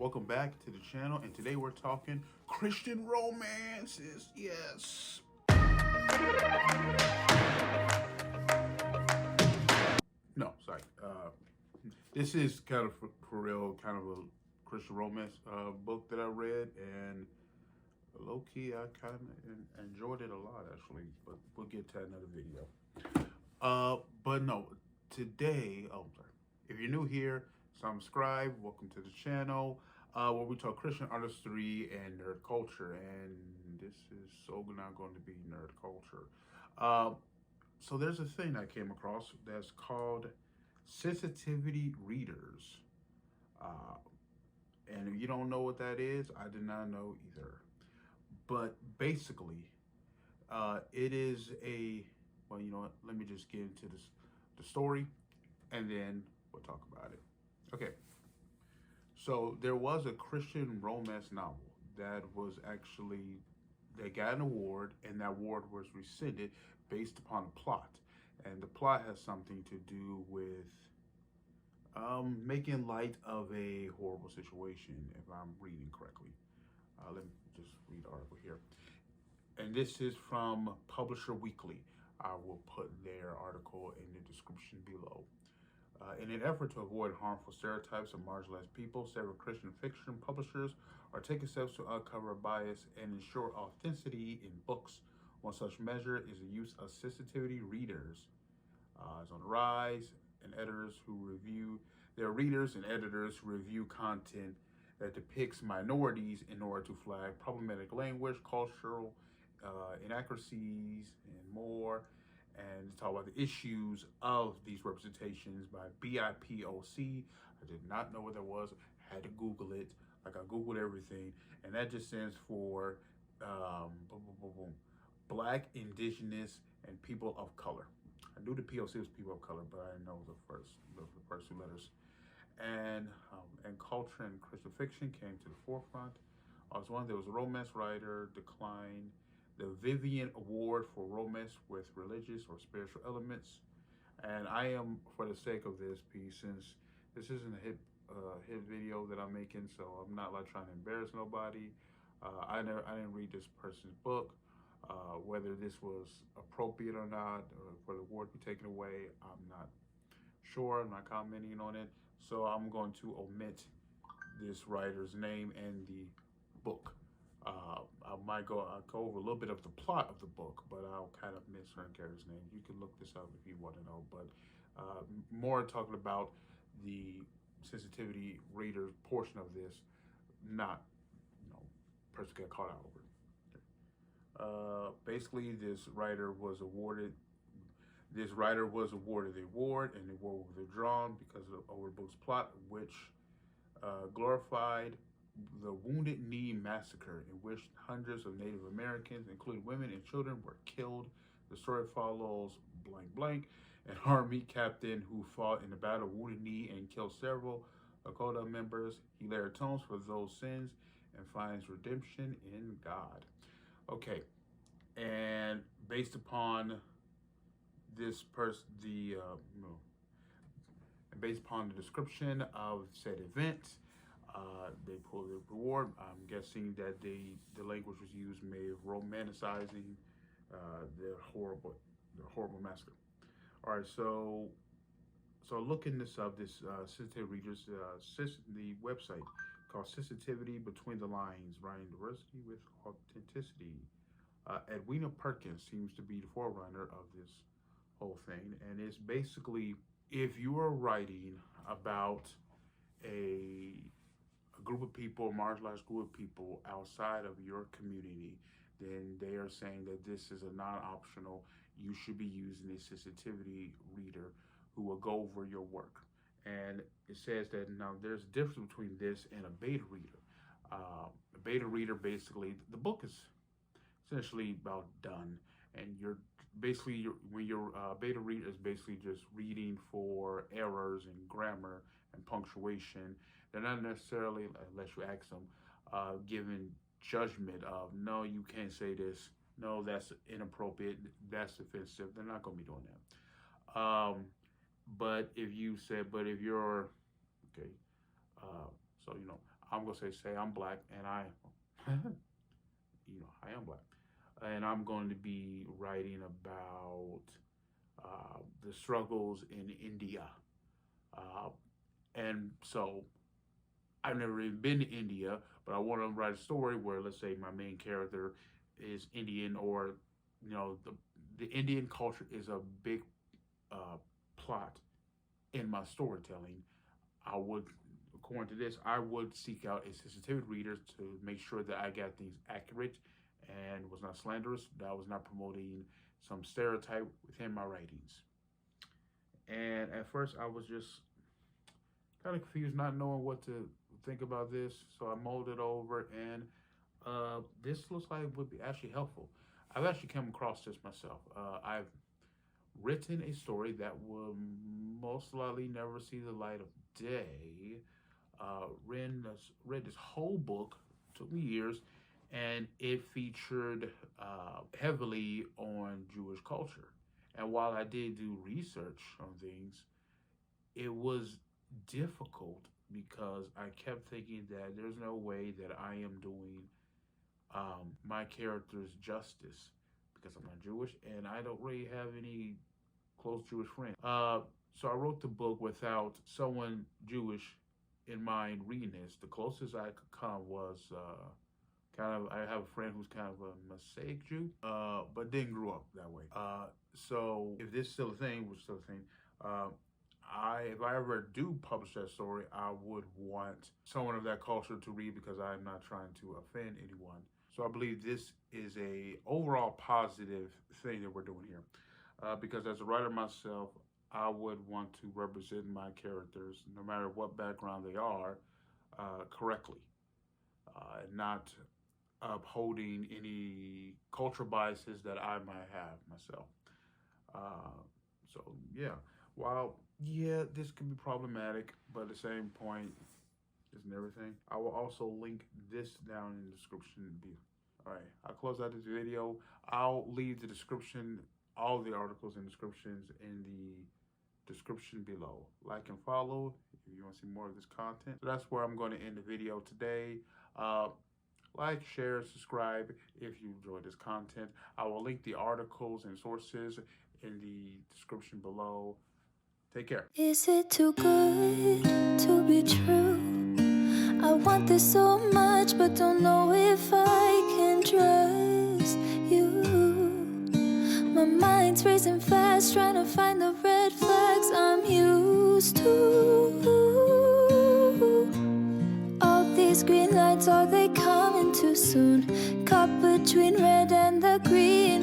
Welcome back to the channel, and today we're talking Christian romances. Yes. No, sorry. This is kind of for real, kind of a Christian romance book that I read, and low key, I kind of enjoyed it a lot actually. But we'll get to another video. But no, today, oh, sorry. If you're new here, subscribe. Welcome to the channel, where we talk Christian artistry and nerd culture. And this is so not going to be nerd culture. Uh, so there's a thing I came across that's called sensitivity readers. Uh, and if you don't know what that is, I did not know either. But basically, it is a, well, you know what? Let me just get into the story, and then we'll talk about it. Okay. So there was a Christian romance novel that was actually, they got an award, and that award was rescinded based upon a plot. And the plot has something to do with making light of a horrible situation, if I'm reading correctly. Let me just read the article here. And this is from Publisher Weekly. I will put their article in the description below. In an effort to avoid harmful stereotypes of marginalized people, several Christian fiction publishers are taking steps to uncover bias and ensure authenticity in books. One such measure is the use of sensitivity readers. It's on the rise, and editors who review their readers and editors who review content that depicts minorities in order to flag problematic language, cultural inaccuracies, and more, and to talk about the issues of these representations by BIPOC. I did not know what that was. I had to Google it. Like, I Googled everything, and that just stands for boom, boom, boom, boom, Black, Indigenous, and People of Color. I knew the POC was People of Color, but I didn't know the first two letters. And culture and Christian fiction came to the forefront. There was a romance writer declined the Vivian Award for romance with religious or spiritual elements. And I am, for the sake of this piece, since this isn't a hit video that I'm making, so I'm not like trying to embarrass nobody. I didn't read this person's book. Whether this was appropriate or not, or for the award to be taken away, I'm not sure. I'm not commenting on it. So I'm going to omit this writer's name and the book. I'll go over a little bit of the plot of the book, but I'll kind of miss her character's name. You can look this up if you want to know, but more talking about the sensitivity reader portion of this, not, person get caught out over it. Basically, this writer was awarded the award, and the award was withdrawn because of the book's plot, which glorified the Wounded Knee Massacre, in which hundreds of Native Americans, including women and children, were killed. The story follows blank blank, an army captain who fought in the Battle of Wounded Knee and killed several Lakota members. He later atones for those sins and finds redemption in God. Okay, and based upon this based upon the description of said event, they pulled the reward. I'm guessing that the language was used may have romanticizing the horrible massacre. All right, so looking this up, this sensitivity readers, the website called Sensitivity Between the Lines, Writing Diversity with Authenticity. Edwina Perkins seems to be the forerunner of this whole thing, and it's basically, if you are writing about a group of people, a marginalized group of people outside of your community, then they are saying that this is a non-optional. You should be using a sensitivity reader who will go over your work. And it says that now there's a difference between this and a beta reader. A beta reader, basically, the book is essentially about done, and you're basically, when your beta reader is basically just reading for errors in grammar and punctuation. They're not necessarily, unless you ask them, giving judgment of, no, you can't say this, no, that's inappropriate, that's offensive. They're not going to be doing that. But if you're okay, so I'm gonna say I'm black, and I, I am black, and I'm going to be writing about the struggles in India, uh, and so I've never even been to India, but I want to write a story where, let's say, my main character is Indian, or the Indian culture is a big uh, plot in my storytelling. I would, according to this, I would seek out a sensitivity reader to make sure that I got things accurate and was not slanderous, that I was not promoting some stereotype within my writings. And at first, I was just kind of confused, not knowing what to think about this. So I mulled it over, and this looks like it would be actually helpful. I've actually come across this myself. I've written a story that will most likely never see the light of day. Read this whole book, took me years, and it featured heavily on Jewish culture. And while I did do research on things, it was difficult because I kept thinking that there's no way that I am doing my characters justice because I'm not Jewish and I don't really have any close Jewish friends. So I wrote the book without someone Jewish in mind reading this. The closest I could come was I have a friend who's kind of a Mosaic Jew, but didn't grow up that way. So if this is still a thing, which is still a thing, if I ever do publish that story, I would want someone of that culture to read because I'm not trying to offend anyone. So I believe this is a overall positive thing that we're doing here. Because as a writer myself, I would want to represent my characters, no matter what background they are, correctly, and not upholding any cultural biases that I might have myself. So yeah, while this can be problematic, but at the same point, isn't everything? I will also link this down in the description below. All right, I'll close out this video. I'll leave the description, all the articles and descriptions in the description below. Like and follow if you want to see more of this content. So that's where I'm going to end the video today. Like, share, subscribe if you enjoyed this content. I will link the articles and sources in the description below. Take care. Is it too good to be true? I want this so much, but don't know if I can trust you. My mind's racing fast, trying to find the red flags I'm used to. All these green lights, are they coming too soon? Caught between red and the green.